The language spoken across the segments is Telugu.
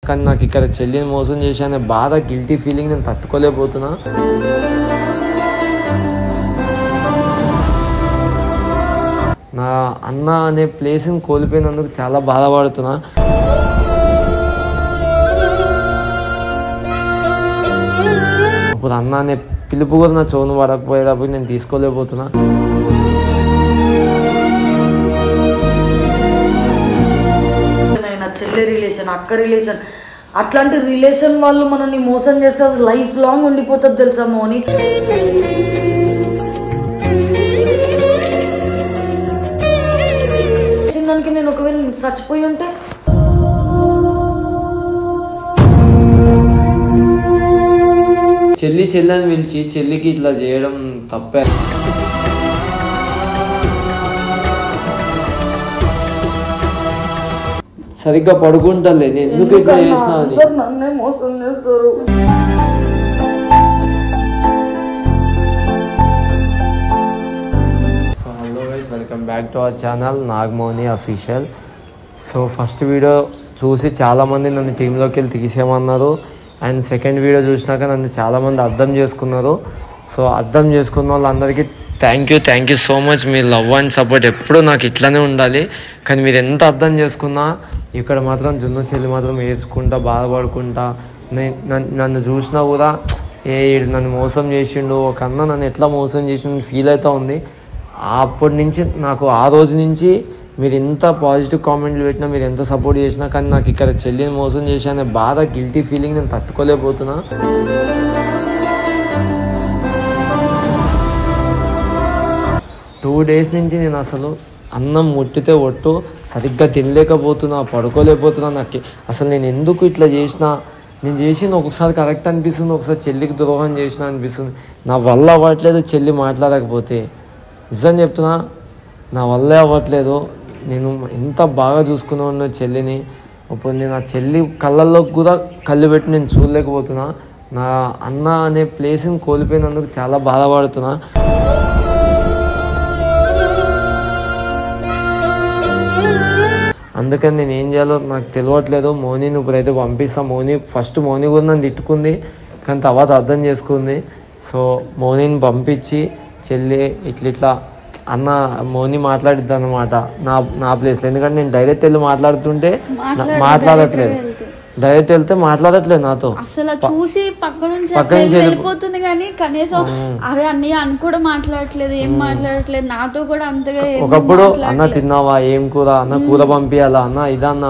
కానీ నాకు ఇక్కడ చెల్లిని మోసం చేశానే బాధ, గిల్టీ ఫీలింగ్ నేను తట్టుకోలేకపోతున్నా. నా అన్న అనే ప్లేస్ని కోల్పోయినందుకు చాలా బాధపడుతున్నా. అప్పుడు అన్న అనే పిలుపు కూడా నా చోను పడకపోయేటప్పుడు నేను తీసుకోలేకపోతున్నా. చెల్లె రిలేషన్, అక్క రిలేషన్, అట్లాంటి రిలేషన్ వాళ్ళు మనల్ని మోసం చేస్తే అది లైఫ్ లాంగ్ ఉండిపోతుంది తెలుసా మోని. చిన్నానికి నేను ఒకవేళ చచ్చిపోయి ఉంటే చెల్లి అని పిలిచి చెల్లికి ఇట్లా చేయడం తప్పే. సరిగ్గా పడుకుంటాలే, నేను ఎందుకు ఇట్లా చేసినా అని. నన్నే మోసం చేస్తారు. So hello guys, welcome back to our channel Nagamoni official. So first video చూసి చాలామంది నన్ను టీంలోకి వెళ్ళి తీసేయమన్నారు. అండ్ సెకండ్ వీడియో చూసినాక నన్ను చాలామంది అర్థం చేసుకున్నారు. సో అర్థం చేసుకున్న వాళ్ళందరికీ thank you so much. Me love and support ఎప్పుడూ నాకు ఇట్లానే ఉండాలి. కానీ మీరు ఎంత అర్థం చేసుకున్నా ఇక్కడ మాత్రం జున్ను చెల్లి మాత్రం ఏడ్చుకుంటా బాధపడుకుంటా నన్ను చూసినా కూడా నన్ను మోసం చేసిండు, ఒక అన్న నన్ను ఎట్లా మోసం చేసిండు ఫీల్ అవుతూ ఉంది. అప్పటి నుంచి నాకు ఆ రోజు నుంచి మీరు ఎంత పాజిటివ్ కామెంట్లు పెట్టినా, మీరు ఎంత సపోర్ట్ చేసినా, కానీ నాకు ఇక్కడ చెల్లిని మోసం చేశానే బాధ, గిల్టీ ఫీలింగ్ నేను తట్టుకోలేకపోతున్నా. 2 days నుంచి నేను అసలు అన్నం ముట్టితే ఒట్టు సరిగ్గా తినలేకపోతున్నా, పడుకోలేకపోతున్నా. నాకు అసలు నేను ఎందుకు ఇట్లా చేసినా, నేను చేసింది ఒకసారి కరెక్ట్ అనిపిస్తుంది, ఒకసారి చెల్లికి ద్రోహం చేసిన అనిపిస్తుంది. నా వల్ల అవ్వట్లేదు చెల్లి మాట్లాడకపోతే, నిజం చెప్తున్నా నా వల్లే అవ్వట్లేదు. నేను ఎంత బాగా చూసుకునే ఉన్నా చెల్లిని, ఇప్పుడు నేను ఆ చెల్లి కళ్ళల్లో కూడా కళ్ళు పెట్టి నేను చూడలేకపోతున్నా. నా అన్న అనే ప్లేస్ని కోల్పోయినందుకు చాలా బాధపడుతున్నా. అందుకని నేను ఏం చేయాలో నాకు తెలియట్లేదు. మోనీని ఇప్పుడైతే పంపిస్తా. మోనీ కూడా నన్ను తిట్టుకుంది, కానీ తర్వాత అర్థం చేసుకుంది. సో మోనీని పంపించి చెల్లి ఇట్లా అన్న మోని మాట్లాడిద్ది అన్నమాట నా ప్లేస్లో. ఎందుకంటే నేను డైరెక్ట్ వెళ్ళి మాట్లాడుతుంటే మాట్లాడట్లేదు, డైరెక్ట్ వెళ్తే మాట్లాడట్లేదు నాతో. అసలు చూసి పక్క నుంచి వెళ్ళిపోతుంది, కానీ కనీసం అరే అన్నయ్య అని కూడా మాట్లాడట్లేదు, ఏం మాట్లాడట్లేదు నాతో కూడా అంతగా. ఒకప్పుడు అన్న తిన్నావా, ఏం కూర, అన్న కూర పంపించాలా, అన్న ఇదన్నా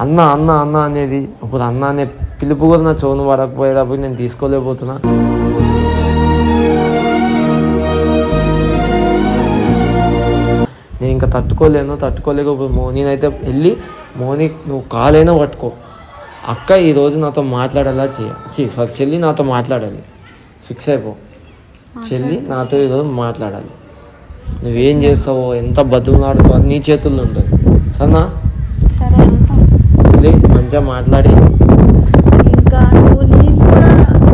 అన్న అన్న అన్న అనేది. ఇప్పుడు అన్న అనే పిలుపు కూడా నా చోను పడకపోయేటప్పుడు నేను తీసుకోలేకపోతున్నా. నేను ఇంకా తట్టుకోలేకపోతే మోనీనైతే వెళ్ళి, మోని నువ్వు కాలైనా పట్టుకో, అక్క ఈరోజు నాతో మాట్లాడేలా సారీ చెల్లి నాతో మాట్లాడాలి, ఫిక్స్ అయిపో. చెల్లి నాతో ఈరోజు మాట్లాడాలి. నువ్వేం చేస్తావో, ఎంత బతుకులాడుతావో నీ చేతుల్లో ఉంటుంది. సరేనా? చెల్లి మంచిగా మాట్లాడి. ఇంకా నేను కూడా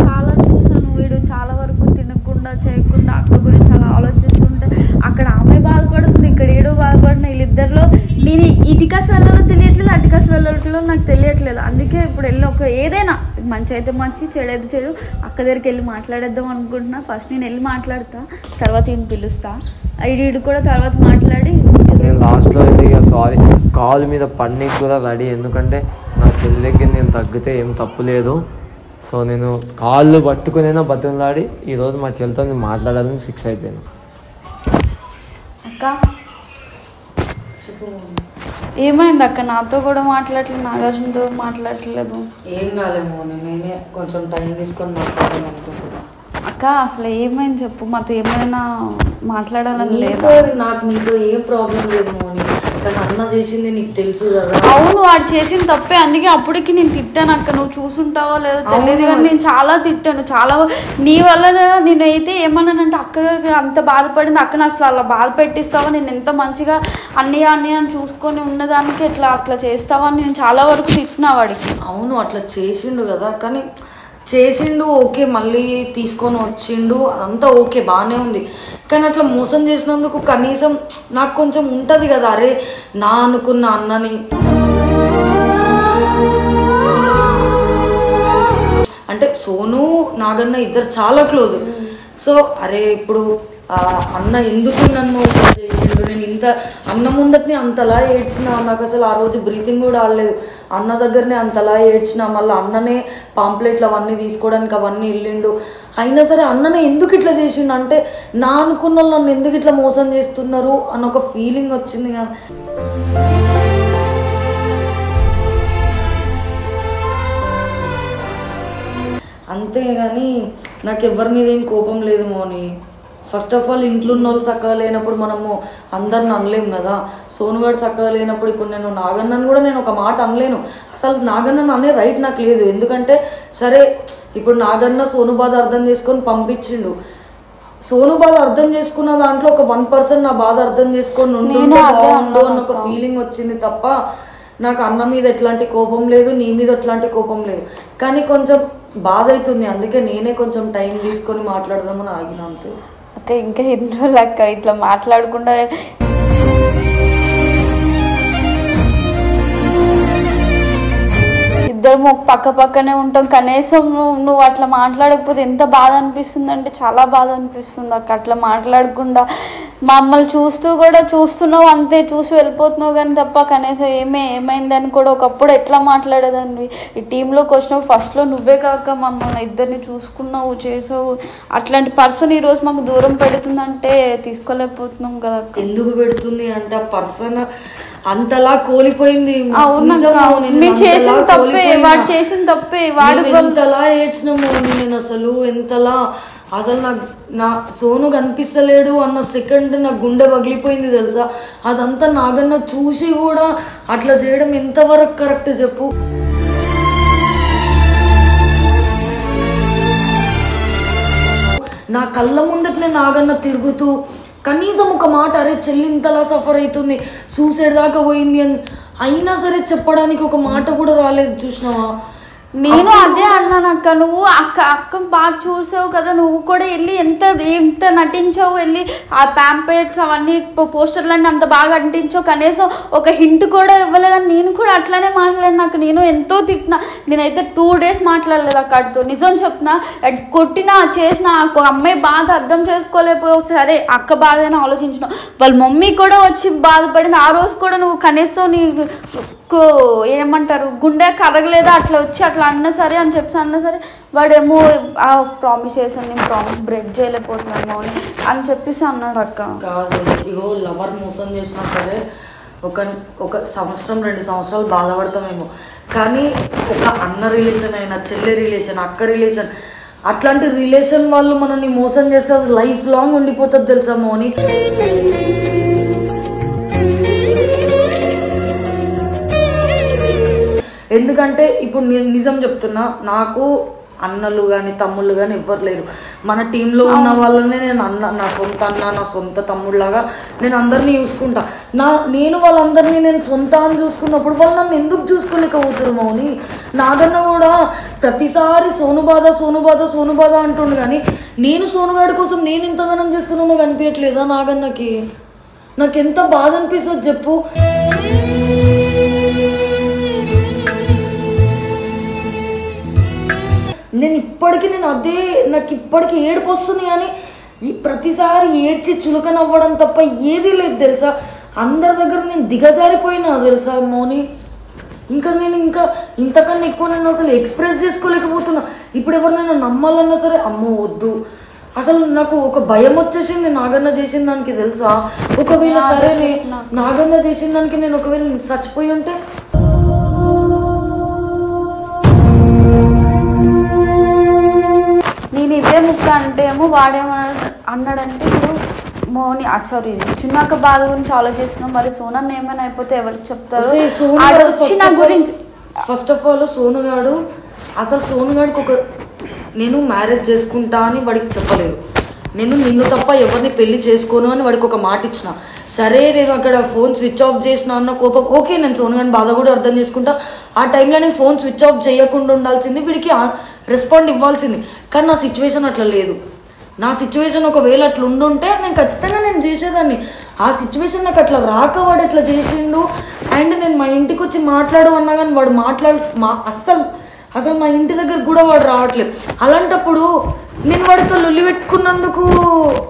చాలా చూసాను, వీడు చాలా వరకు తినకుండా చేయకుండా అక్క గురించి అలా ఆలోచిస్తుంటే అక్కడ ఆమె బాధపడుతుంది, ఇక్కడ ఏడో బాధపడిన. వీళ్ళిద్దరిలో నేను ఇటుకాసి వెళ్ళాలో తెలియట్లేదు, అటుకాసి వెళ్ళట్లో నాకు తెలియట్లేదు. అందుకే ఇప్పుడు వెళ్ళి ఏదైనా మంచి అయితే మంచి, చెడు అయితే చెడు, అక్క దగ్గరికి వెళ్ళి మాట్లాడేద్దాం అనుకుంటున్నా. ఫస్ట్ నేను వెళ్ళి మాట్లాడతా, తర్వాత ఈయన పిలుస్తా, వీడు కూడా తర్వాత మాట్లాడి. నేను లాస్ట్లో వెళ్ళి సారీ కాల్ మీద పన్నీకి కూడా రెడీ, ఎందుకంటే నా చెల్లికి నేను తగ్గితే ఏం తప్పు లేదు. సో నేను కాళ్ళు పట్టుకునైనా బతుకులాడి ఈరోజు మా చెల్లితో నేను మాట్లాడాలని ఫిక్స్ అయిపోయాను. అక్క ఏమైంది అక్క? నాతో కూడా మాట్లాడట్లేదు, నాగార్జునతో మాట్లాడట్లేదు. ఏం కాలేమో, నేనే కొంచెం టైం తీసుకొని మాట్లాడాలి అనుకుంటున్నా. అక్క అసలు ఏమైంది చెప్పు, మాతో ఏమైనా మాట్లాడాలని లేదు. నాకు నీతో ఏ ప్రాబ్లం లేదు మోని, కానీ అన్న చేసింది నీకు తెలుసు కదా. అవును, వాడు చేసింది తప్పే, అందుకే అప్పటికి నేను తిట్టాను అక్క. నువ్వు చూసుంటావో లేదో తెలియదు, కానీ నేను చాలా తిట్టాను, చాలా. నీ వల్ల నేను అయితే ఏమన్నానంటే అక్క అంత బాధపడింది, అక్కను అసలు అలా బాధ పెట్టిస్తావా, నేను ఎంత మంచిగా అన్నయ్య అని చూసుకొని ఉన్నదానికి అట్లా చేస్తావా అని నేను చాలా వరకు తిట్టినా వాడికి. అవును అట్లా చేసిండు కదా, కానీ చేసిండు ఓకే, మళ్ళీ తీసుకొని వచ్చిండు, అదంతా ఓకే బాగానే ఉంది. కానీ అట్లా మోసం చేసినందుకు కనీసం నాకు కొంచెం ఉంటుంది కదా, అరే నా అనుకున్న అన్నని నాగన్న ఇద్దరు చాలా క్లోజ్. సో అరే ఇప్పుడు అన్న ఎందుకు నన్ను చేసిండు, నేను ఇంత అన్న ముందటిని అంతలా ఏడ్చిన, నాకు అసలు ఆ రోజు బ్రీతింగ్ కూడా ఆడలేదు. అన్న దగ్గరనే అంతలా ఏడ్చిన, మళ్ళీ అన్ననే పాంప్లెట్లు అవన్నీ తీసుకోవడానికి అవన్నీ వెళ్ళిండు. అయినా సరే అన్ననే ఎందుకు ఇట్లా చేసిండు అంటే నా అనుకున్న వాళ్ళు నన్ను ఎందుకు ఇట్లా మోసం చేస్తున్నారు అన్న ఒక ఫీలింగ్ వచ్చింది. అంతేగాని నాకు ఎవరి మీద ఏం కోపం లేదు మోని. ఫస్ట్ ఆఫ్ ఆల్ ఇంట్లో ఉన్న వాళ్ళు చక్కగా లేనప్పుడు మనము అందరిని అనలేము కదా. సోనుగాడు చక్కగా లేనప్పుడు ఇప్పుడు నేను నాగన్నను కూడా నేను ఒక మాట అనలేను. అసలు నాగన్నను అనే రైట్ నాకు లేదు. ఎందుకంటే సరే ఇప్పుడు నాగన్న సోను బాధ అర్థం చేసుకొని పంపించిండు. సోను బాధ అర్థం చేసుకున్న దాంట్లో ఒక 1% నా బాధ అర్థం చేసుకొని బాగుండు అన్న ఒక ఫీలింగ్ వచ్చింది తప్ప నాకు అన్న మీద ఎట్లాంటి కోపం లేదు, నీ మీద ఎట్లాంటి కోపం లేదు. కానీ కొంచెం బాధ అవుతుంది, అందుకే నేనే కొంచెం టైం తీసుకొని మాట్లాడదామని ఆగిన అంతే. అక్క ఇంకా ఎన్ని రోజులు అక్క ఇట్లా మాట్లాడకుండా ఇద్దరు పక్క పక్కనే ఉంటాం. కనీసం నువ్వు అట్లా మాట్లాడకపోతే ఎంత బాధ అనిపిస్తుంది అంటే చాలా బాధ అనిపిస్తుంది అక్క. అట్లా మాట్లాడకుండా మమ్మల్ని చూస్తున్నావు అంతే, చూసి వెళ్ళిపోతున్నావు కానీ తప్ప కనీసం ఏమైందని కూడా ఒకప్పుడు ఎట్లా మాట్లాడేదాన్ని. ఈ టీంలోకి వచ్చినావు ఫస్ట్లో నువ్వే కాక మమ్మల్ని ఇద్దరిని చూసుకున్నావు, చేసావు. అట్లాంటి పర్సన్ ఈరోజు మాకు దూరం పెడుతుందంటే తీసుకోలేకపోతున్నాం కదా. ఎందుకు పెడుతుంది అంటే ఆ పర్సన్ అంతలా కోల్పోయింది. నేను చేసిన తప్పే, వాడు చేసిన తప్పే. వాడు ఎంతలా ఏడ్చినాము నేను అసలు నా సోను కనిపిస్తలేడు అన్న సెకండ్ నా గుండె పగిలిపోయింది తెలుసా. అదంతా నాగన్న చూసి కూడా అట్లా చేయడం ఎంతవరకు కరెక్ట్ చెప్పు. నా కళ్ళ ముందటనే నాగన్న తిరుగుతూ కనీసం ఒక మాట అరే చెల్లి ఇంతలా సఫర్ అవుతుంది, సూసైడ్ దాకా పోయింది అని అయినా సరే చెప్పడానికి ఒక మాట కూడా రాలేదు. చూసినావా, నేను అదే అన్నాను అక్క. నువ్వు అక్క బాగా చూసావు కదా, నువ్వు కూడా వెళ్ళి ఎంత నటించావు, వెళ్ళి ఆ ప్యాంప్లెట్స్ అవన్నీ పోస్టర్లన్నీ అంత బాగా అంటించావు. కనీసం ఒక హింట్ కూడా ఇవ్వలేదని నేను కూడా అట్లానే మాట్లాడాను. నాకు నేను ఎంతో తిట్టినా, నేనైతే 2 days మాట్లాడలేదు అక్కడితో. నిజం చెప్తున్నా, కొట్టినా చేసిన అమ్మాయి బాధ అర్థం చేసుకోలేకపోయావు. సరే అక్క బాధ అని ఆలోచించిన, వాళ్ళ మమ్మీ కూడా వచ్చి బాధపడింది. ఆ రోజు కూడా నువ్వు కనీసం నీ ఏమంటారు గుండె కరగలేదా అట్లా వచ్చి అట్లా అన్నా సరే అని చెప్పి అన్నా సరే వాడేమో ప్రామిస్ చేశాను, నేను ప్రామిస్ బ్రేక్ చేయలేకపోతున్నాను అని చెప్పేసి అన్నాడు అక్క. కాదు ఇగో లవర్ మోసం చేసినా సరే ఒక సంవత్సరం 2 సంవత్సరాలు బాధపడతామేమో, కానీ ఒక అన్న రిలేషన్ అయినా చెల్లె రిలేషన్ అక్క రిలేషన్ అట్లాంటి రిలేషన్ వాళ్ళు మనల్ని మోసం చేస్తే అది లైఫ్ లాంగ్ ఉండిపోతుంది తెలుసా మోని. ఎందుకంటే ఇప్పుడు నేను నిజం చెప్తున్నా, నాకు అన్నలు కానీ తమ్ముళ్ళు కానీ ఎవ్వరు లేరు. మన టీంలో ఉన్న వాళ్ళనే నేను నా సొంత అన్న నా సొంత తమ్ముళ్ళలాగా నేను అందరినీ చూసుకుంటా. నేను వాళ్ళందరినీ నేను సొంత అని చూసుకున్నప్పుడు వాళ్ళు నన్ను ఎందుకు చూసుకోలేకపోతారు మౌని. నాగన్న కూడా ప్రతిసారి సోను బాధ అంటుండు, కానీ నేను సోనుగాడి కోసం నేను ఇంతగానం చేస్తున్నానో కనిపించట్లేదా నాగన్నకి. నాకు ఎంత బాధ అనిపిస్తుంది చెప్పు. నాకు ఇప్పటికీ ఏడుపు వస్తుంది, కానీ ప్రతిసారి ఏడ్చి చులకనవ్వడం తప్ప ఏదీ లేదు తెలుసా. అందరి దగ్గర నేను దిగజారిపోయినా తెలుసా మౌని. నేను ఇంతకన్నా ఎక్కువ నేను అసలు ఎక్స్ప్రెస్ చేసుకోలేకపోతున్నా. ఇప్పుడు ఎవరినైనా నమ్మాలన్నా సరే అమ్మో వద్దు. అసలు నాకు ఒక భయం వచ్చేసింది నాగన్న చేసిన దానికి తెలుసా. ఒకవేళ సరే నాగన్న చేసిన దానికి నేను ఒకవేళ చచ్చిపోయి ఉంటే నేను ఇదే ముక్క అంటే ఏమో అన్నాడంటే ఇప్పుడు మోని సారీ చిన్నక్క బాధ గురించి ఆలోచిస్తున్నాం. మరి సోనన్న ఏమైనా అయిపోతే ఎవరికి చెప్తారు వచ్చిన గురించి. ఫస్ట్ ఆఫ్ ఆల్ సోనుగాడికి నేను మ్యారేజ్ చేసుకుంటా అని వాడికి చెప్పలేదు. నేను నిన్ను తప్ప ఎవరిని పెళ్లి చేసుకోను అని వాడికి ఒక మాట ఇచ్చిన. సరే నేను అక్కడ ఫోన్ స్విచ్ ఆఫ్ చేసిన అన్న కోపం ఓకే, నేను సోనుగాడిని బాధ కూడా అర్థం చేసుకుంటా. ఆ టైంలో నేను ఫోన్ స్విచ్ ఆఫ్ చేయకుండా ఉండాల్సింది, వీడికి రెస్పాండ్ ఇవ్వాల్సింది. కానీ నా సిచ్యువేషన్ అట్లా లేదు. నా సిచ్యువేషన్ ఒకవేళ అట్లా ఉండుంటే నేను ఖచ్చితంగా నేను చేసేదాన్ని. ఆ సిచ్యువేషన్ నాకు అట్లా రాక వాడు ఎట్లా చేసిండు. అండ్ నేను మా ఇంటికి వచ్చి మాట్లాడు అన్నా కానీ వాడు అస్సలు అసలు మా ఇంటి దగ్గర కూడా వాడు రావట్లేదు. అలాంటప్పుడు నేను వాడితో లొల్లి పెట్టుకున్నందుకు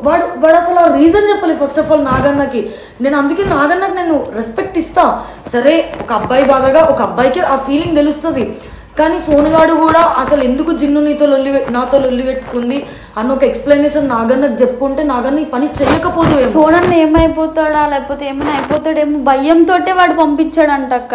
వాడు అసలు ఆ రీజన్ చెప్పలేదు ఫస్ట్ ఆఫ్ ఆల్ నాగన్నకి. నేను అందుకే నాగన్నకి నేను రెస్పెక్ట్ ఇస్తా. సరే ఒక అబ్బాయి బాధగా ఒక అబ్బాయికి ఆ ఫీలింగ్ తెలుస్తుంది. కానీ సోనుగాడు కూడా అసలు ఎందుకు జిన్ను నాతో లొల్లి పెట్టుకుంది అన్న ఒక ఎక్స్ప్లెనేషన్ నాగన్నకు చెప్పుంటే నాగన్న ఈ పని చేయకపోదు. సోనన్న ఏమైపోతాడా లేకపోతే ఏమైనా అయిపోతాడేమో భయంతో వాడు పంపించాడంట అక్క.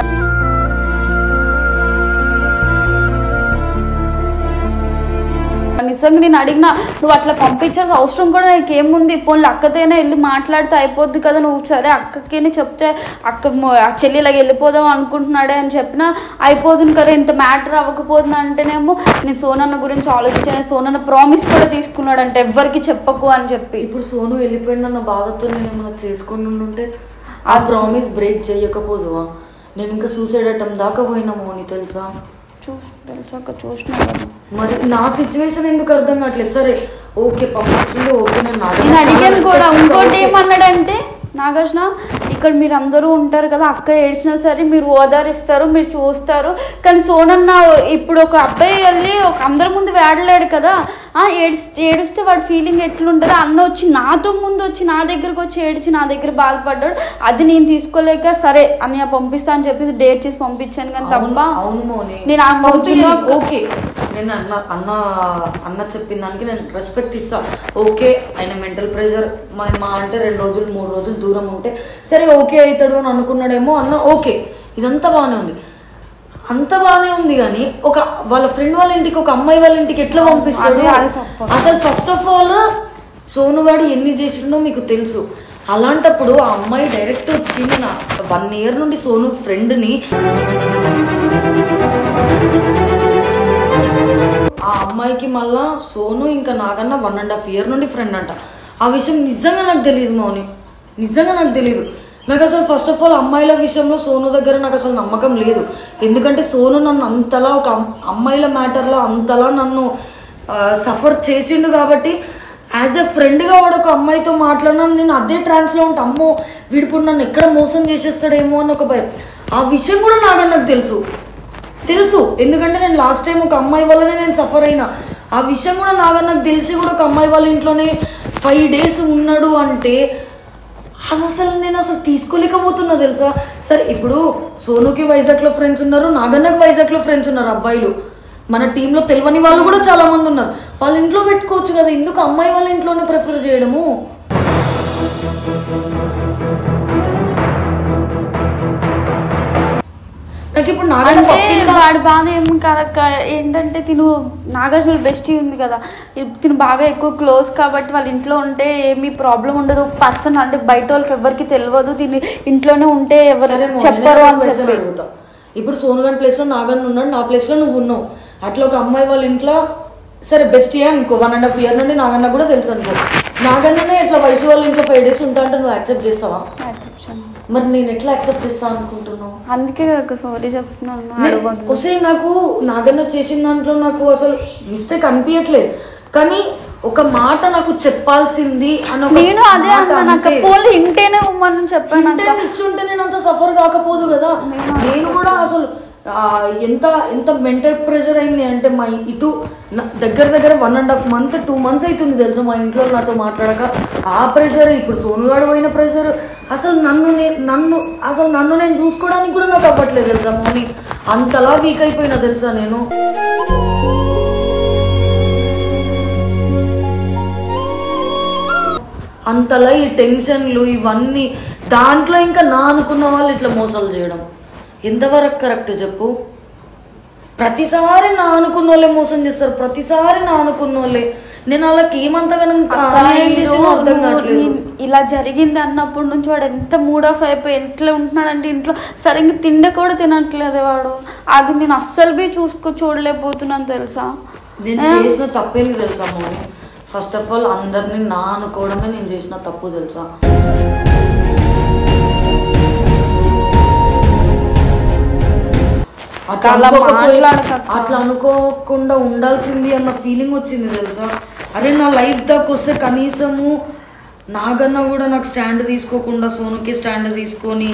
నిజంగా నేను అడిగినా నువ్వు అట్లా పంపించాల్సిన అవసరం కూడా నాకు ఏముంది, పోనీ అక్కతోనే వెళ్ళి మాట్లాడితే అయిపోద్ది కదా, నువ్వు సరే అక్కకేనే చెప్తే అక్క చెల్లిలాగా వెళ్ళిపోదాం అనుకుంటున్నాడే అని చెప్పినా అయిపోతుంది కదా, ఇంత మ్యాటర్ అవ్వకపోతుంది అంటేనేమో నేను సోనన్న గురించి ఆలోచించాను. సోనన్న ప్రామిస్ కూడా తీసుకున్నాడంటే ఎవ్వరికి చెప్పకు అని చెప్పి. ఇప్పుడు సోను వెళ్ళిపోయిందన్న బాధతో నేను ఏమైనా చేసుకొని ఉంటే ఆ ప్రామిస్ బ్రేక్ చేయకపోదువా? నేను ఇంకా సూసైడ్ అటెంప్ట్ దాకా పోయినా మోని తెలుసా? తెలిసాక చూసినా మరి నా సిచ్యువేషన్ ఎందుకు అర్థం కావట్లేదు. సరే ఓకే పంపించింది, ఓకే నేను అడిగాను కూడా. ఇంకోటి ఏమన్నాడంటే నాగార్జున ఇక్కడ మీరు అందరూ ఉంటారు కదా, అక్క ఏడ్చినా సరే మీరు ఓదారిస్తారు, మీరు చూస్తారు. కానీ సోనన్న ఇప్పుడు ఒక అబ్బాయి వెళ్ళి ఒక అందరి ముందు వేడలేడు కదా, ఏడుస్తే వాడి ఫీలింగ్ ఎట్లుంటుంది. అన్న వచ్చి నాతో ముందు వచ్చి నా దగ్గరకు వచ్చి ఏడ్చి నా దగ్గర బాధపడ్డాడు. అది నేను తీసుకోలేక సరే అన్నయ్య పంపిస్తా అని చెప్పేసి డేట్ చేసి పంపించాను. కానీ తప్ప నేను ఓకే నేను అన్న చెప్పిన దానికి నేను రెస్పెక్ట్ ఇస్తా. ఓకే ఆయన మెంటల్ ప్రెషర్ మా అంటే 2 రోజులు 3 రోజులు దూరం ఉంటే సరే ఓకే అవుతాడు అని అనుకున్నాడేమో అన్న. ఓకే ఇదంతా బాగానే ఉంది, అంత బాగానే ఉంది. కానీ వాళ్ళ ఫ్రెండ్ వాళ్ళ ఇంటికి ఒక అమ్మాయి వాళ్ళ ఇంటికి ఎట్లా పంపిస్తాడు? అసలు ఫస్ట్ ఆఫ్ ఆల్ సోనుగాడు ఎన్ని చేసిండో మీకు తెలుసు. అలాంటప్పుడు ఆ అమ్మాయి డైరెక్ట్ వచ్చి నేను 1 year నుండి సోను ఫ్రెండ్ని, ఆ అమ్మాయికి మళ్ళా సోను ఇంకా నాకన్నా 1.5 year నుండి ఫ్రెండ్ అంట. ఆ విషయం నిజంగా నాకు తెలియదు మౌని, నిజంగా నాకు తెలియదు. నాకు అసలు ఫస్ట్ ఆఫ్ ఆల్ అమ్మాయిల విషయంలో సోను దగ్గర నాకు అసలు నమ్మకం లేదు. ఎందుకంటే సోను నన్ను అంతలా ఒక అమ్మాయిల మ్యాటర్లో అంతలా నన్ను సఫర్ చేసిండు కాబట్టి యాజ్ ఎ ఫ్రెండ్గా వాడు ఒక అమ్మాయితో మాట్లాడినాను. నేను అదే ట్రాన్స్లో ఉంటా, అమ్మో వీడిప్పుడు నన్ను ఎక్కడ మోసం చేసేస్తాడేమో అని ఒక భయం. ఆ విషయం కూడా నాకు తెలుసు ఎందుకంటే నేను లాస్ట్ టైం ఒక అమ్మాయి వల్లనే నేను సఫర్ అయినా. ఆ విషయం కూడా నాకు తెలిసి కూడా ఒక అమ్మాయి వాళ్ళ ఇంట్లోనే 5 days ఉన్నాడు అంటే అది అసలు నేను అసలు తీసుకోలేకపోతున్నా తెలుసా. సరే ఇప్పుడు సోనుకి వైజాగ్లో ఫ్రెండ్స్ ఉన్నారు, నాగన్నకి వైజాగ్లో ఫ్రెండ్స్ ఉన్నారు అబ్బాయిలు. మన టీంలో తెలియని వాళ్ళు కూడా చాలా మంది ఉన్నారు. వాళ్ళ ఇంట్లో పెట్టుకోవచ్చు కదా, ఎందుకు అమ్మాయి వాళ్ళ ఇంట్లోనే ప్రిఫర్ చేయడము? నాకు ఇప్పుడు వాడి బాధ ఏమి కాదక్క. ఏంటంటే తిను నాగార్జున బెస్టీ ఉంది కదా, తిను బాగా ఎక్కువ క్లోజ్ కాబట్టి వాళ్ళ ఇంట్లో ఉంటే ఏమీ ప్రాబ్లం ఉండదు. పర్సన్ అంటే బయట వాళ్ళకి ఎవరికి తెలియదు, తిని ఇంట్లోనే ఉంటే ఎవరు చెప్పరు అని చెప్పి అడుగుతా. ఇప్పుడు సోనుగన్ ప్లేస్లో నాగన్న ఉన్నాడు, నా ప్లేస్లో నువ్వు ఉన్నావు. అట్లా ఒక అమ్మాయి వాళ్ళ ఇంట్లో సరే బెస్టీయా ఇంకో 1.5 year నుండి నాగన్న కూడా తెలుసు అనుకో. నాగన్ననే ఇట్లా వయసు వాళ్ళ ఇంట్లో 5 days ఉంటా అంటే నువ్వు యాక్సెప్ట్ చేస్తావా? మరి నేను ఎట్లా యాక్సెప్ట్ చేస్తా అనుకుంటున్నావు? అందుకే సారీ చెప్తున్నాను. వస్తే నాకు నాగన్న చేసిన దాంట్లో నాకు అసలు మిస్టేక్ అనిపించట్లేదు, కానీ ఒక మాట నాకు చెప్పాల్సింది అని నేను అదే ఇంటేనే మనం చెప్పాను. ఇచ్చుంటే నేను అంత సఫర్ కాకపోదు కదా. నేను కూడా అసలు ఎంత మెంటల్ ప్రెషర్ అయింది అంటే మా ఇటు దగ్గర 1.5 month 2 months అవుతుంది తెలుసా మా ఇంట్లో నాతో మాట్లాడక. ఆ ప్రెషర్ ఇప్పుడు సోనుగాడు పోయిన ప్రెషర్ అసలు నన్ను నేను చూసుకోవడానికి కూడా నాకు అవ్వట్లేదు తెలుసా మమ్మీ. అంతలా వీక్ అయిపోయినా తెలుసా నేను. అంతలా ఈ టెన్షన్లు ఇవన్నీ దాంట్లో ఇంకా నా అనుకున్న వాళ్ళు ఇట్లా మోసాలు చేయడం ఎంతవరకు కరెక్ట్ చెప్పు? ప్రతిసారి నా అనుకున్న వాళ్ళే మోసం చేస్తారు, ప్రతిసారి నా అనుకున్న వాళ్ళే. నేను వాళ్ళకి ఏమంతగానో అర్థం కావట్లేదు. ఇలా జరిగింది అన్నప్పటి నుంచి వాడు ఎంత మూడ్ ఆఫ్ అయిపోయి ఎట్లా ఉంటున్నాడంటే ఇంట్లో సరిగ్గా తిండి కూడా తినట్లేదు వాడు. అది నేను అస్సలు చూడలేకపోతున్నాను తెలుసా. నేను చేసిన తప్పేంది తెలుసా మోని? ఫస్ట్ ఆఫ్ ఆల్ అందరినీ నా అనుకోవడమే నేను చేసిన తప్పు తెలుసా. అట్లా అనుకోకుండా ఉండాల్సింది అన్న ఫీలింగ్ వచ్చింది తెలుసా. అరే నా లైఫ్ దాకా వస్తే కనీసము నాగన్న కూడా నాకు స్టాండ్ తీసుకోకుండా సోనుకి స్టాండ్ తీసుకొని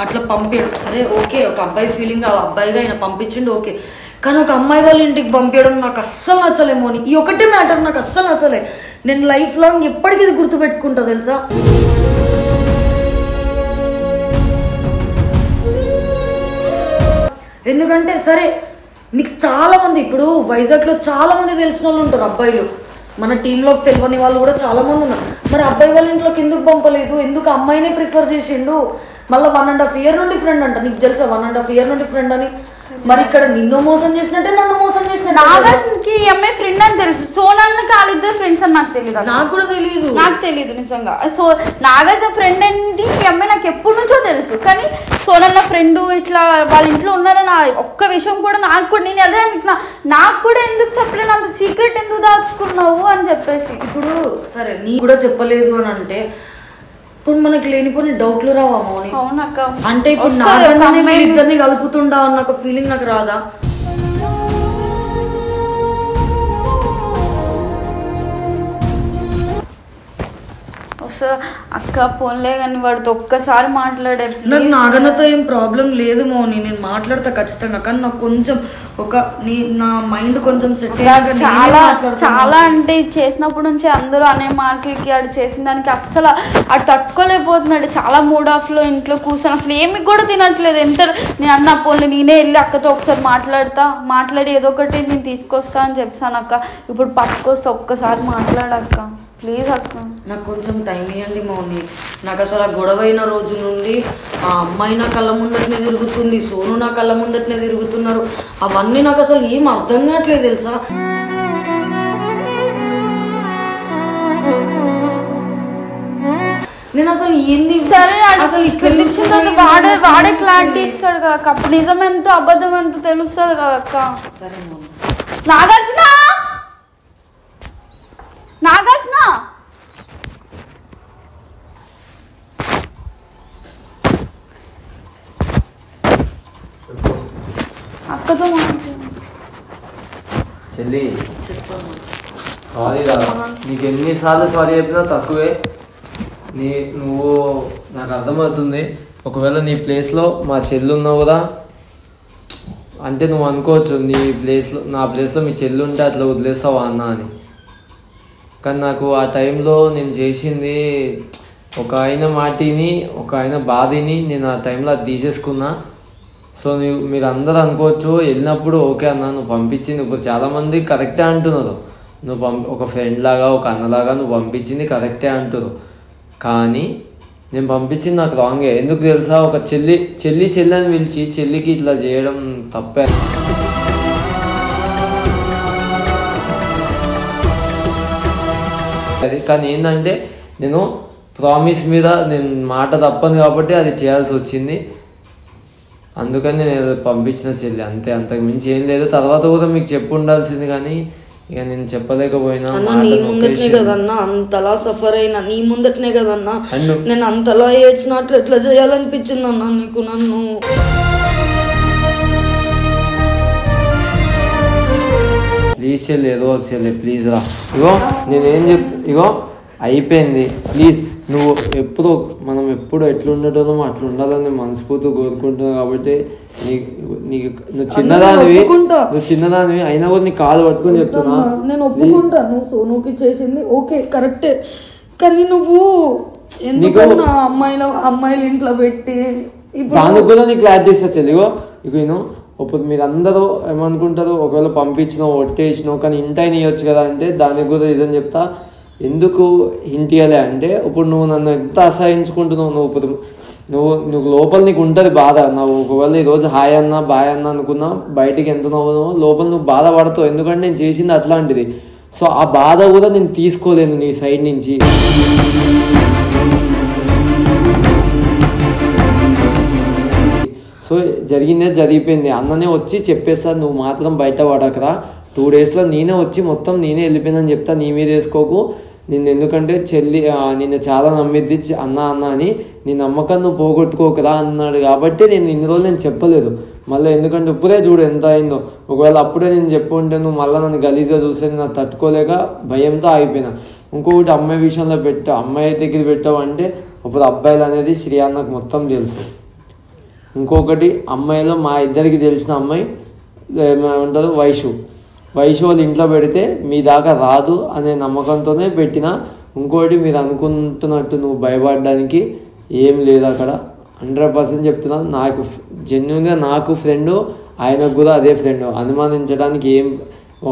అట్లా పంపాడు. సరే ఓకే ఒక అబ్బాయి ఫీలింగ్ ఆ అబ్బాయిగా ఆయన పంపించిండు ఓకే, కానీ ఒక అమ్మాయి వాళ్ళ ఇంటికి పంపించడం నాకు అస్సలు నచ్చలేమో అని. ఈ ఒకటే మ్యాటర్ నాకు అస్సలు నచ్చలే. నేను లైఫ్ లాంగ్ ఎప్పటికీ ఇది గుర్తుపెట్టుకుంటా తెలుసా. ఎందుకంటే సరే నీకు చాలా మంది ఇప్పుడు వైజాగ్లో చాలా మంది తెలిసిన వాళ్ళు ఉంటారు అబ్బాయిలు, మన టీంలోకి తెలియని వాళ్ళు కూడా చాలా మంది ఉన్నారు. మరి అబ్బాయి వాళ్ళ ఇంట్లోకి ఎందుకు పంపలేదు, ఎందుకు అమ్మాయినే ప్రిఫర్ చేసిండు? మళ్ళీ 1.5 year నుండి ఫ్రెండ్ అంట. నీకు తెలుసా 1.5 year నుండి ఫ్రెండ్ అని? మరి ఇక్కడ నిన్ను మోసం చేసినట్టే నన్ను మోసం చేసినట్టు. నాగార్జునకి ఈ అమ్మాయి ఫ్రెండ్ అని తెలుసు, సోనాల్కి వాళ్ళిద్దరు ఫ్రెండ్స్ అని నాకు తెలియదు. నాకు కూడా తెలియదు, నాకు తెలియదు నిజంగా. సో నాగార్జున ఫ్రెండ్ ఏంటి ఈ అమ్మాయి నాకు ఎప్పటి నుంచో తెలుసు, కానీ సోనన్న ఫ్రెండ్ ఇట్లా వాళ్ళ ఇంట్లో ఉన్నారని ఒక్క విషయం కూడా నాకు కూడా, నేను అదే అనుకున్నా, నాకు కూడా ఎందుకు చెప్పలేను, అంత సీక్రెట్ ఎందుకు దాచుకున్నావు అని చెప్పేసి. ఇప్పుడు సరే నీ కూడా చెప్పలేదు అని అంటే ఇప్పుడు మనకి లేనిపోయిన డౌట్లు రావా మౌని? అవునక్క. అంటే ఇప్పుడు ఇద్దరిని కలుపుతుండా అన్న ఒక ఫీలింగ్ నాకు రాదా? అక్క పోన్లే కానీ వాడితో ఒక్కసారి మాట్లాడే. నాకు నాగన్నతో ఏం ప్రాబ్లం లేదు మౌని, నేను మాట్లాడతా ఖచ్చితంగా. కానీ నాకు కొంచెం నా మైండ్ కొంచెం సెట్ చాలా అంటే చేసినప్పటి నుంచి అందరూ అనే మాటలకి ఆడు చేసిన దానికి అస్సలు ఆడు తట్టుకోలేకపోతున్నాడు. చాలా మూడ్ ఆఫ్ లో ఇంట్లో కూర్చొని అసలు ఏమి కూడా తినట్లేదు. నేను అన్న పోన్లే నేనే వెళ్ళి అక్కతో ఒకసారి మాట్లాడి ఏదో ఒకటి నేను తీసుకొస్తా అని చెప్పాను అక్క. ఇప్పుడు పట్టుకొస్తా, ఒక్కసారి మాట్లాడక్క ప్లీజ్ అక్క. నాకు కొంచెం టైం ఇవ్వండి మౌని. నాకు అసలు ఆ గొడవైన రోజు నుండి ఆ అమ్మాయి నా కళ్ళ ముందటనే తిరుగుతుంది, సోను నా కళ్ళ ముందటనే తిరుగుతున్నారు, అవన్నీ నాకు అసలు ఏం అర్థం కావట్లేదు తెలుసా. నేను అసలు ఏంది సరే అసలు ఇట్లా వాడే క్లారిటీ ఇస్తాడు కదా అక్క, నిజం ఎంతో అబద్ధం ఎంతో తెలుస్తుంది కదా అక్క. సరే మౌని. నాగార్జున అక్కతో చెల్లి సారీ రా, నీకు ఎన్నిసార్లు సారీ చెప్పినా తక్కువే. నువ్వు నాకు అర్థమవుతుంది, ఒకవేళ నీ ప్లేస్లో మా చెల్లి ఉన్నావు కదా అంటే నువ్వు అనుకోవచ్చు నా ప్లేస్లో మీ చెల్లి ఉంటే అట్లా వదిలేస్తావా అన్న అని. కానీ నాకు ఆ టైంలో నేను చేసింది ఒక ఆయన మాటిని ఒక ఆయన బాధని నేను ఆ టైంలో అది తీసేసుకున్నా. సో మీరు అందరూ అనుకోవచ్చు వెళ్ళినప్పుడు ఓకే అన్న నువ్వు పంపించింది, ఇప్పుడు చాలామంది కరెక్టే అంటున్నారు, ఒక ఫ్రెండ్ లాగా ఒక అన్నలాగా నువ్వు పంపించింది కరెక్టే అంటున్నారు. కానీ నేను పంపించింది నాకు రాంగే. ఎందుకు తెలుసా, ఒక చెల్లి అని పిలిచి చెల్లికి ఇట్లా చేయడం తప్పే. కానీ ఏంటంటే నేను ప్రామిస్ మీద నేను మాట తప్పను కాబట్టి అది చేయాల్సి వచ్చింది. అందుకని నేను పంపించిన చెల్లి అంతే, అంతకు మించి ఏం లేదు. తర్వాత కూడా మీకు చెప్పు ఉండాల్సింది కానీ ఇక నేను చెప్పలేకపోయినా. నీ ముందటనే కదన్నా అంతలా సఫర్ అయినా, నీ ముందటనే కదన్నా నేను అంతలా ఏడ్చినట్లు ఎట్లా చేయాలనిపించింది అన్నా నీకు నన్ను. ప్లీజ్ చెల్లి, ఏదో ఒక చెల్లి ప్లీజ్ రా. ఇగో అయిపోయింది ప్లీజ్. నువ్వు మనం ఎప్పుడు ఎట్లుండటం అట్లా ఉండాలని మనస్ఫూర్తి కోరుకుంటున్నావు కాబట్టి నువ్వు చిన్నదానివి అయినా కూడా నీ కాలు పట్టుకొని చెప్తున్నా. నేను ఒప్పుకుంటాను సోనుకి చేసింది ఓకే కరెక్టే, కానీ నువ్వు ఎందుకన్నా అమ్మాయిల ఇంట్లో పెట్టి దానికి కూడా నీకు క్లారిటీ ఇస్తా చెల్లిగో. ఇక ఇప్పుడు మీరు అందరూ ఏమనుకుంటారు, ఒకవేళ పంపించినావు ఒట్టేసినావు కానీ ఇంటైనా ఇవ్వచ్చు కదా అంటే దానికి కూడా రీజన్ చెప్తా. ఎందుకు హింట్ ఇవ్వలే అంటే ఇప్పుడు నువ్వు నన్ను ఎంత అసహించుకుంటున్నావు, నువ్వు లోపల నీకు ఉంటుంది బాధ. నువ్వు ఒకవేళ ఈరోజు హాయ్ అన్నా బాయ్ అన్నా అనుకున్నా బయటికి ఎంత నవ్వునో లోపల నువ్వు బాధపడతావు, ఎందుకంటే నేను చేసింది అట్లాంటిది. సో ఆ బాధ కూడా నేను తీసుకోలేను నీ సైడ్ నుంచి. సో జరిగిపోయింది. అన్ననే వచ్చి చెప్పేస్తా, నువ్వు మాత్రం బయట పడకరా, 2 daysలో నేనే వచ్చి మొత్తం నేనే వెళ్ళిపోయిందని చెప్తా, నీ మీద వేసుకోకు. ఎందుకంటే చెల్లి నిన్ను చాలా నమ్మిద్ది అన్న అని, నీ నమ్మకం నువ్వు పోగొట్టుకోకరా అన్నాడు కాబట్టి నేను ఇన్ని రోజులు నేను చెప్పలేదు. మళ్ళీ ఎందుకంటే ఇప్పుడే చూడు ఎంత అయిందో. ఒకవేళ అప్పుడే నేను చెప్పుంటే నువ్వు మళ్ళీ నన్ను గలీజ్గా చూస్తే నాకు తట్టుకోలేక భయంతో ఆగిపోయినా. ఇంకొకటి అమ్మాయి విషయంలో అమ్మాయి దగ్గర పెట్టావు అంటే ఇప్పుడు అబ్బాయిలు అనేది శ్రీ అన్నకు మొత్తం తెలుసు. ఇంకొకటి అమ్మాయిలో మా ఇద్దరికి తెలిసిన అమ్మాయి ఏమంటారు వైషు వాళ్ళ ఇంట్లో పెడితే మీ దాకా రాదు అనే నమ్మకంతోనే పెట్టిన. ఇంకోటి మీరు అనుకుంటున్నట్టు నువ్వు భయపడడానికి ఏం లేదు అక్కడ. 100% చెప్తున్నా. నాకు జెన్యున్గా నాకు ఫ్రెండు, ఆయనకు కూడా అదే ఫ్రెండ్. అనుమానించడానికి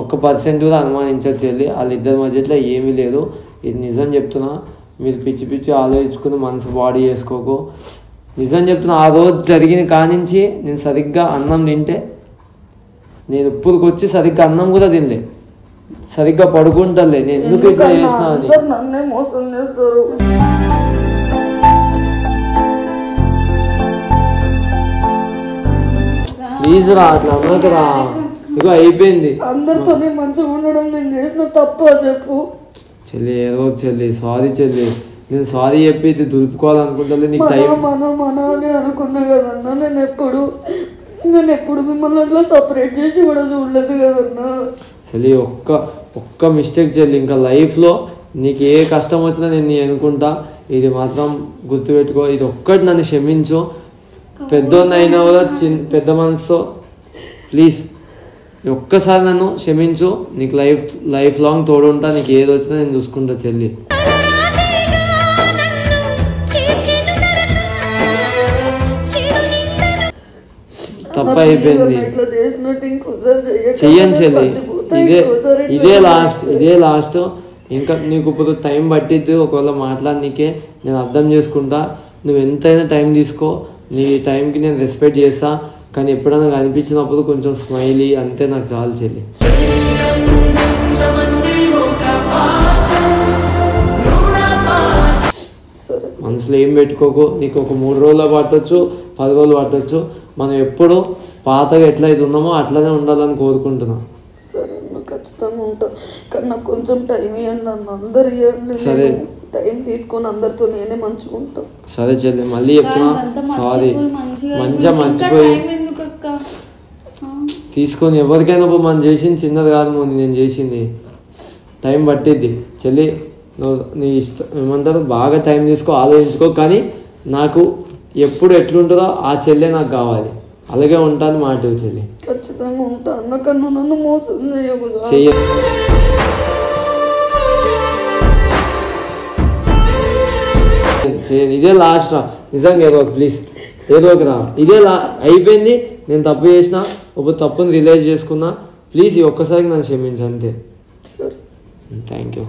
1% కూడా అనుమానించచ్చు వెళ్ళి. వాళ్ళిద్దరి మధ్యలో ఏమీ లేదు. ఇది నిజం చెప్తున్నా. మీరు పిచ్చి పిచ్చి ఆలోచించుకుని మనసు బాడీ చేసుకోకు. నిజం చెప్తున్నా. ఆ రోజు జరిగిన కానించి నేను సరిగ్గా అన్నం తింటే, నేను ఇప్పుడుకి వచ్చి సరిగ్గా అన్నం కూడా తినలే, సరిగ్గా పడుకుంటలే. నేను ఎందుకు ఇట్లా చేసినా అని. నన్నే మోసం చేస్తారు. ప్లీజ్ రా, అట్లా అన్నకు రా. ఇగో అయిపోయింది. అందరితోనే మంచిగా ఉండడం నేను చేసిన తప్పు చెప్పు చెల్లి. ఏదో చెల్లి, సారీ చెల్లి. నేను సారీ చెప్పి ఇది దులుపుకోవాలనుకుంటలే. నీకు టైం అని అనుకున్నా కదన్నా. నేను ఎప్పుడు మిమ్మల్ని అట్లా సపరేట్ చేసి కూడా చూడలేదు కదన్నా. చెల్లి ఒక్క మిస్టేక్ చెల్లి. ఇంకా లైఫ్లో నీకు ఏ కష్టం వచ్చినా నేను అనుకుంటా. ఇది మాత్రం గుర్తుపెట్టుకో. ఇది ఒక్కటి నన్ను క్షమించు. పెద్దోన్న అయినా కూడా పెద్ద మనసుతో ప్లీజ్ ఒక్కసారి నన్ను క్షమించు. నీకు లైఫ్ లాంగ్ తోడుంటా. నీకు ఏది వచ్చినా నేను చూసుకుంటా చెల్లి. తప్ప అయిపోయింది. చెయ్యను చెల్లి. ఇదే లాస్ట్. ఇంకా నీకు ఇప్పుడు టైం పట్టిద్ది. ఒకవేళ మాట్లాడనీకే నేను అర్థం చేసుకుంటా. నువ్వు ఎంతైనా టైం తీసుకో. నీ టైంకి నేను రెస్పెక్ట్ చేస్తా. కానీ ఎప్పుడైనా కనిపించినప్పుడు కొంచెం స్మైలీ అంతే నాకు చాలు చెల్లి. మనసులో ఏం పెట్టుకోకు. నీకు ఒక 3 రోజులు పట్టవచ్చు, 10 రోజులు పట్టవచ్చు. మనం ఎప్పుడు పాతగా ఎట్లా ఇది ఉన్నామో అట్లనే ఉండాలని కోరుకుంటున్నా. సరే, ఖచ్చితంగా ఉంటా. కానీ నాకు కొంచెం టైం ఇవ్వండి అన్న. అందరు ఇవ్వండి. సరే, టైం తీసుకొని అందరితో నేనే మంచిగా ఉంటా. సరే చెల్లి, మళ్ళీ చెప్తున్నా సారీ. మంచిగా మర్చిపోయి తీసుకొని ఎవరికైనా మనం చేసింది చిన్నది కాదు. నేను చేసింది టైం పట్టిద్ది చెల్లి. నీ ఇష్టం ఏమంటారు, బాగా టైం తీసుకో, ఆలోచించుకో. కానీ నాకు ఎప్పుడు ఎట్లుంటుందో ఆ చెల్లె నాకు కావాలి. అలాగే ఉంటాను మాట చెల్లి. ఖచ్చితంగా ఉంటా. అన్నకన్నా నన్ను మోసం ఇదే లాస్ట్ రా. నిజంగా ఏదో ఒక ప్లీజ్, ఏదో ఒక రా. ఇదే అయిపోయింది. నేను తప్పు చేసిన, ఒక తప్పుని రిలైజ్ చేసుకున్నా. ప్లీజ్ ఈ ఒక్కసారికి నన్ను క్షమించు అంతే. Thank you.